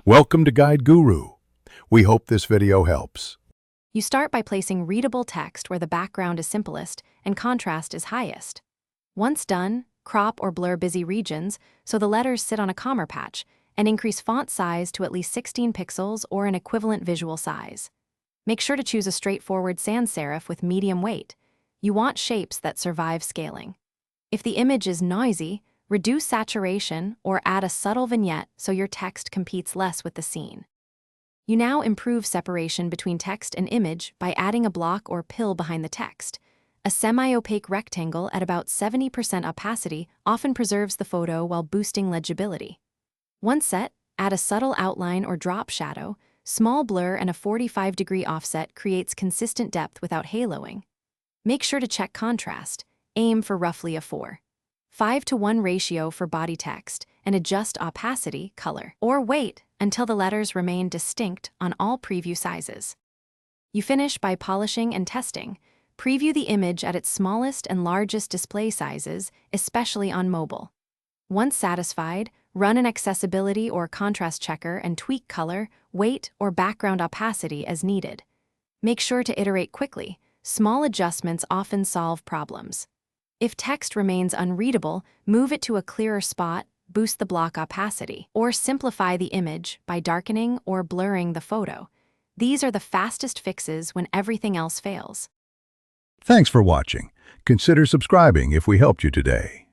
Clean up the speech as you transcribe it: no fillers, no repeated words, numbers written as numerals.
Welcome to Guide Guru. We hope this video helps. You start by placing readable text where the background is simplest and contrast is highest. Once done, crop or blur busy regions so the letters sit on a comma patch and increase font size to at least 16 pixels or an equivalent visual size. Make sure to choose a straightforward sans serif with medium weight. You want shapes that survive scaling. If the image is noisy, reduce saturation or add a subtle vignette so your text competes less with the scene. You now improve separation between text and image by adding a block or pill behind the text. A semi-opaque rectangle at about 70% opacity often preserves the photo while boosting legibility. Once set, add a subtle outline or drop shadow. Small blur and a 45-degree offset creates consistent depth without haloing. Make sure to check contrast. Aim for roughly a 4:5 ratio for body text and adjust opacity, color, or weight until the letters remain distinct on all preview sizes. You finish by polishing and testing. Preview the image at its smallest and largest display sizes, especially on mobile. Once satisfied, run an accessibility or contrast checker and tweak color, weight, or background opacity as needed. Make sure to iterate quickly. Small adjustments often solve problems. If text remains unreadable, move it to a clearer spot, boost the block opacity, or simplify the image by darkening or blurring the photo. These are the fastest fixes when everything else fails. Thanks for watching. Consider subscribing if we helped you today.